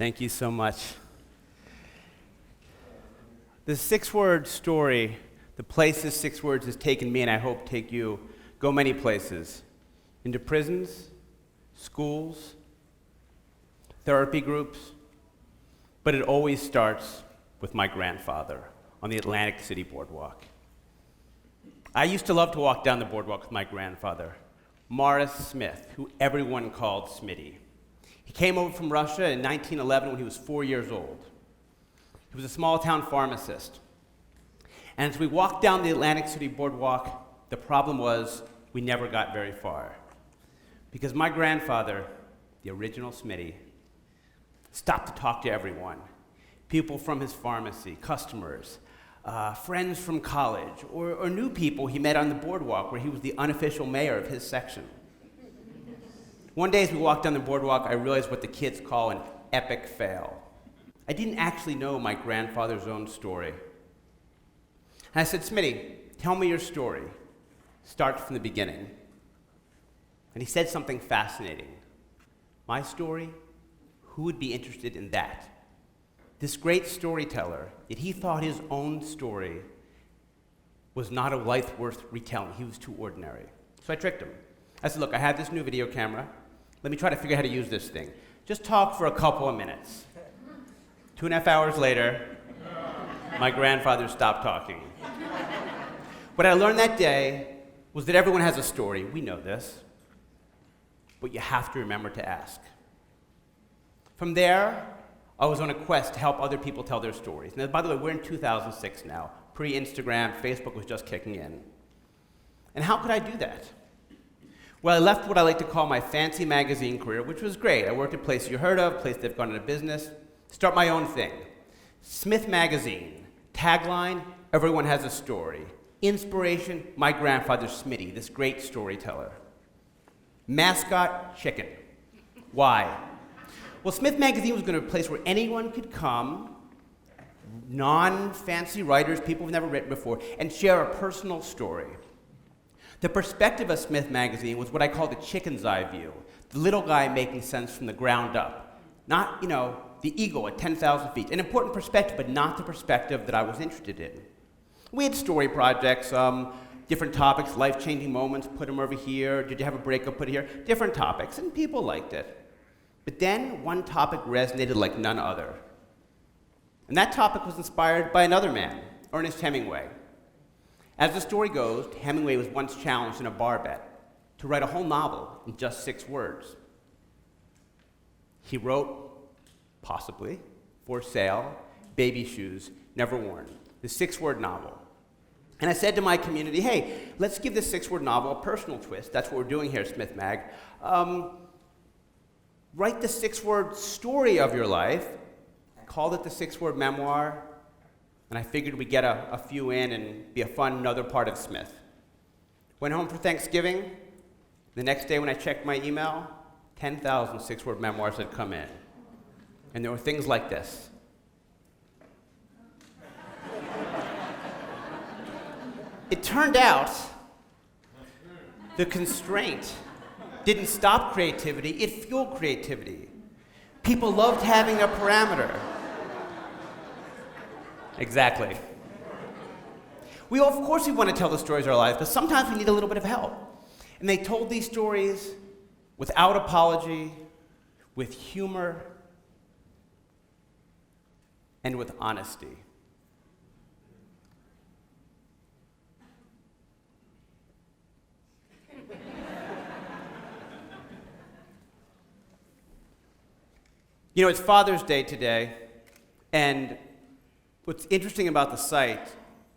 Thank you so much. The six-word story, the places 6 words has taken me, and I hope take you, go many places. Into prisons, schools, therapy groups, but it always starts with my grandfather on the Atlantic City Boardwalk. I used to love to walk down the boardwalk with my grandfather, Morris Smith, who everyone called Smitty. He came over from Russia in 1911 when he was 4 years old. He was a small-town pharmacist. And as we walked down the Atlantic City Boardwalk, the problem was we never got very far. Because my grandfather, the original Smitty, stopped to talk to everyone. People from his pharmacy, customers, friends from college, or new people he met on the boardwalk where he was the unofficial mayor of his section. One day as we walked down the boardwalk, I realized what the kids call an epic fail. I didn't actually know my grandfather's own story. And I said, Smitty, tell me your story. Start from the beginning. And he said something fascinating. My story? Who would be interested in that? This great storyteller, yet he thought his own story was not a life worth retelling. He was too ordinary. So I tricked him. I said, look, I have this new video camera. Let me try to figure out how to use this thing. Just talk for a couple of minutes. 2.5 hours later, my grandfather stopped talking. What I learned that day was that everyone has a story. We know this. But you have to remember to ask. From there, I was on a quest to help other people tell their stories. Now, by the way, we're in 2006 now. Pre-Instagram, Facebook was just kicking in. And how could I do that? Well, I left what I like to call my fancy magazine career, which was great. I worked at places you heard of, places that have gone into business. Start my own thing. Smith Magazine. Tagline, everyone has a story. Inspiration, my grandfather Smitty, this great storyteller. Mascot, chicken. Why? Well, Smith Magazine was going to be a place where anyone could come, non-fancy writers, people who've never written before, and share a personal story. The perspective of Smith Magazine was what I call the chicken's eye view, the little guy making sense from the ground up. Not, the eagle at 10,000 feet. An important perspective, but not the perspective that I was interested in. We had story projects, different topics, life-changing moments, put them over here. Did you have a breakup, put it here? Different topics, and people liked it. But then one topic resonated like none other. And that topic was inspired by another man, Ernest Hemingway. As the story goes, Hemingway was once challenged in a bar bet to write a whole novel in just 6 words. He wrote, possibly, For Sale, Baby Shoes, Never Worn, the 6-word novel. And I said to my community, hey, let's give this 6-word novel a personal twist. That's what we're doing here at Smith Mag. Write the 6-word story of your life. I called it the 6-word memoir. And I figured we'd get a few in and be a fun another part of Smith. Went home for Thanksgiving. The next day when I checked my email, 10,000 6-word memoirs had come in. And there were things like this. It turned out the constraint didn't stop creativity, it fueled creativity. People loved having a parameter. Exactly. Of course we want to tell the stories of our lives, but sometimes we need a little bit of help. And they told these stories without apology, with humor, and with honesty. It's Father's Day today, and what's interesting about the site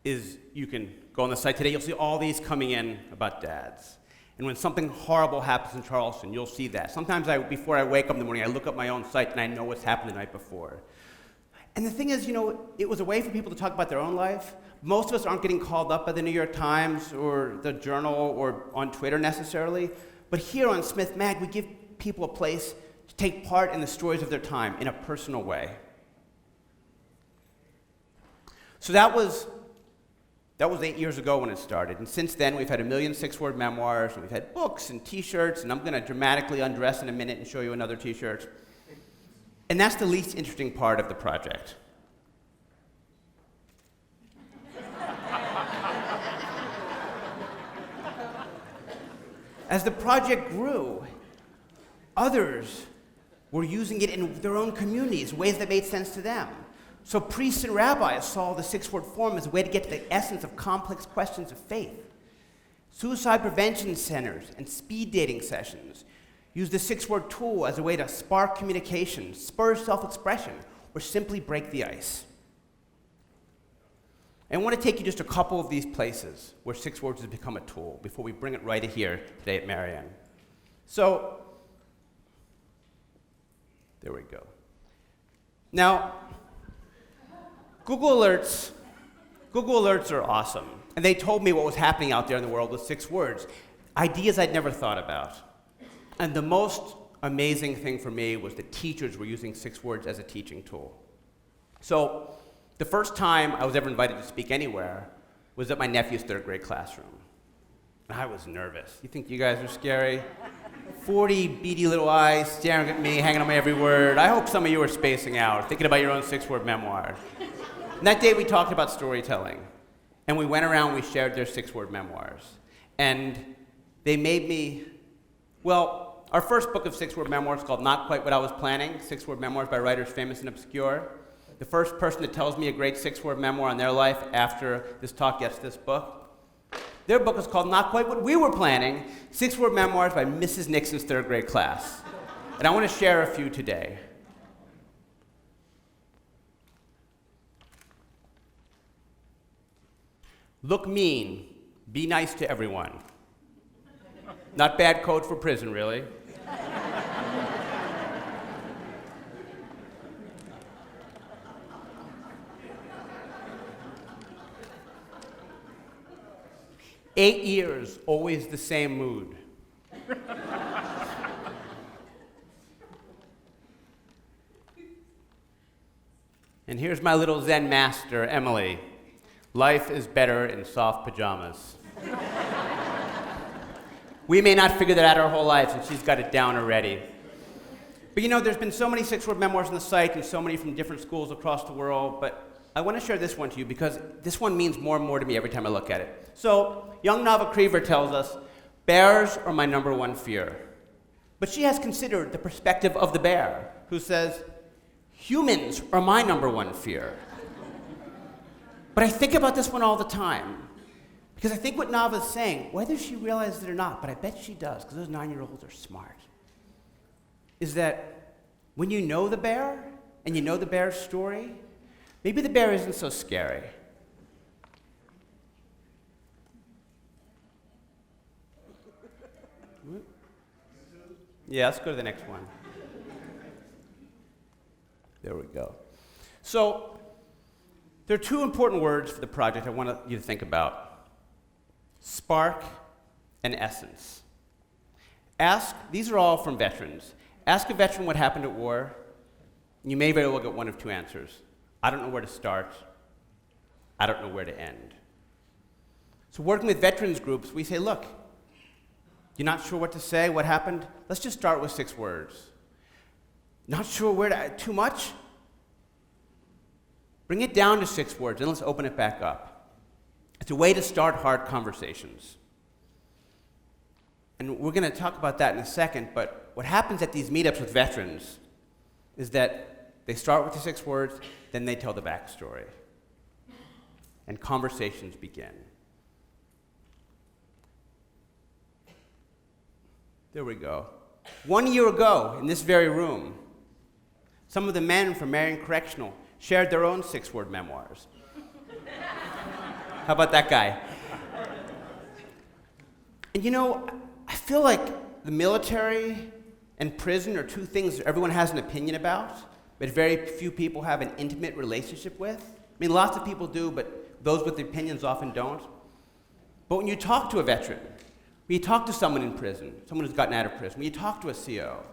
is you can go on the site today, you'll see all these coming in about dads. And when something horrible happens in Charleston, you'll see that. Sometimes before I wake up in the morning, I look up my own site and I know what's happened the night before. And the thing is, it was a way for people to talk about their own life. Most of us aren't getting called up by the New York Times or the Journal or on Twitter necessarily. But here on Smith Mag, we give people a place to take part in the stories of their time in a personal way. So that was 8 years ago when it started. And since then, we've had 1 million 6-word memoirs, and we've had books and T-shirts, and I'm going to dramatically undress in a minute and show you another T-shirt. And that's the least interesting part of the project. As the project grew, others were using it in their own communities, ways that made sense to them. So priests and rabbis saw the six-word form as a way to get to the essence of complex questions of faith. Suicide prevention centers and speed dating sessions used the six-word tool as a way to spark communication, spur self-expression, or simply break the ice. I want to take you just a couple of these places where six words has become a tool before we bring it right here today at Marian. So, there we go. Now, Google Alerts are awesome. And they told me what was happening out there in the world with six words, ideas I'd never thought about. And the most amazing thing for me was that teachers were using six words as a teaching tool. So, the first time I was ever invited to speak anywhere was at my nephew's third grade classroom. And I was nervous. You think you guys are scary? 40 beady little eyes staring at me, hanging on my every word. I hope some of you are spacing out, thinking about your own six-word memoir. And that day we talked about storytelling. And we went around, we shared their six-word memoirs. And they made me, well, our first book of six-word memoirs is called Not Quite What I Was Planning, six-word memoirs by writers famous and obscure. The first person that tells me a great six-word memoir on their life after this talk gets this book. Their book is called Not Quite What We Were Planning, six-word memoirs by Mrs. Nixon's third grade class. And I want to share a few today. Look mean, be nice to everyone. Not bad code for prison, really. "8 years, always the same mood." And here's my little Zen master, Emily. "Life is better in soft pajamas." We may not figure that out our whole lives, and she's got it down already. But you know, there's been so many six-word memoirs on the site and so many from different schools across the world, but I want to share this one to you because this one means more and more to me every time I look at it. So, young Nava Creever tells us, "Bears are my number one fear." But she has considered the perspective of the bear, who says, "Humans are my number one fear." But I think about this one all the time, because I think what Nava's saying, whether she realizes it or not, but I bet she does, because those 9-year-olds are smart, is that when you know the bear, and you know the bear's story, maybe the bear isn't so scary. Yeah, let's go to the next one. There we go. So, there are two important words for the project I want you to think about: spark and essence. These are all from veterans. Ask a veteran what happened at war, and you may very well get one of two answers. I don't know where to start. I don't know where to end. So working with veterans groups, we say, look, you're not sure what to say, what happened? Let's just start with 6 words. Not sure where to, too much? Bring it down to 6 words, and let's open it back up. It's a way to start hard conversations. And we're going to talk about that in a second, but what happens at these meetups with veterans is that they start with the 6 words, then they tell the backstory. And conversations begin. There we go. 1 year ago, in this very room, some of the men from Marian Correctional shared their own 6-word memoirs. How about that guy? And you know, I feel like the military and prison are two things that everyone has an opinion about, but very few people have an intimate relationship with. I mean, lots of people do, but those with opinions often don't. But when you talk to a veteran, when you talk to someone in prison, someone who's gotten out of prison, when you talk to a CO,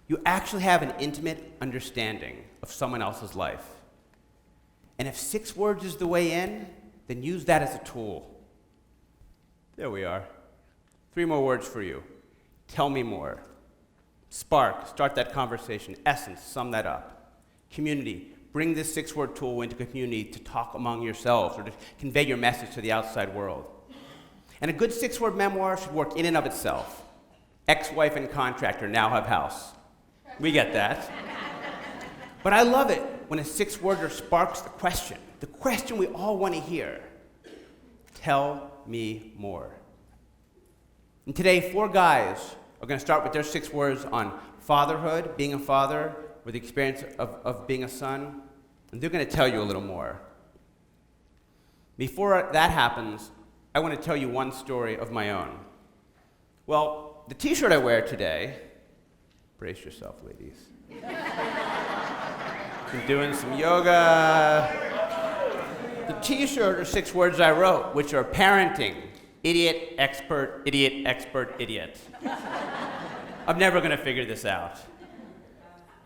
you actually have an intimate understanding of someone else's life. And if 6 words is the way in, then use that as a tool. There we are. 3 more words for you. Tell me more. Spark, start that conversation. Essence, sum that up. Community, bring this 6-word tool into community to talk among yourselves or to convey your message to the outside world. And a good 6-word memoir should work in and of itself. Ex-wife and contractor now have house. We get that. But I love it when a 6-worder sparks the question we all want to hear. Tell me more. And today, 4 guys are going to start with their 6 words on fatherhood, being a father, or the experience of being a son. And they're going to tell you a little more. Before that happens, I want to tell you one story of my own. Well, the t-shirt I wear today, brace yourself, ladies. Been doing some yoga. The t-shirt are 6 words I wrote, which are parenting, idiot, expert, idiot. I'm never going to figure this out.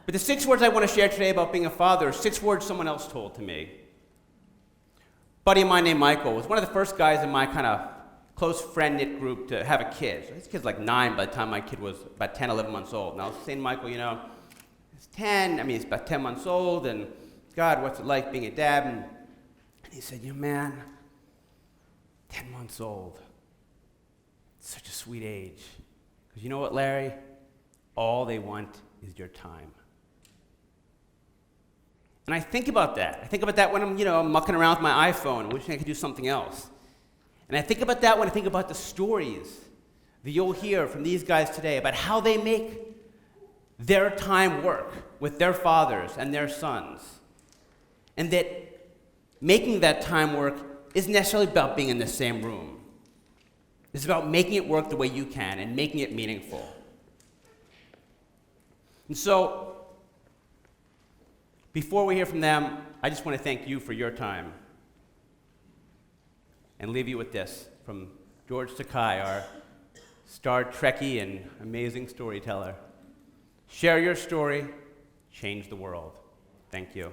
But the 6 words I want to share today about being a father are 6 words someone else told to me. A buddy of mine named Michael was one of the first guys in my kind of close friend-knit group to have a kid. So this kid's like 9 by the time my kid was about 10, 11 months old. And I was saying to Michael, he's 10, he's about 10 months old, and God, what's it like being a dad? And he said, man, 10 months old, it's such a sweet age. Because you know what, Larry? All they want is your time. And I think about that. I think about that when I'm mucking around with my iPhone, wishing I could do something else. And I think about that when I think about the stories that you'll hear from these guys today about how they make their time work with their fathers and their sons. And that making that time work isn't necessarily about being in the same room. It's about making it work the way you can and making it meaningful. And so, before we hear from them, I just want to thank you for your time. And leave you with this from George Takei, our Star Trekkie and amazing storyteller. Share your story, change the world. Thank you.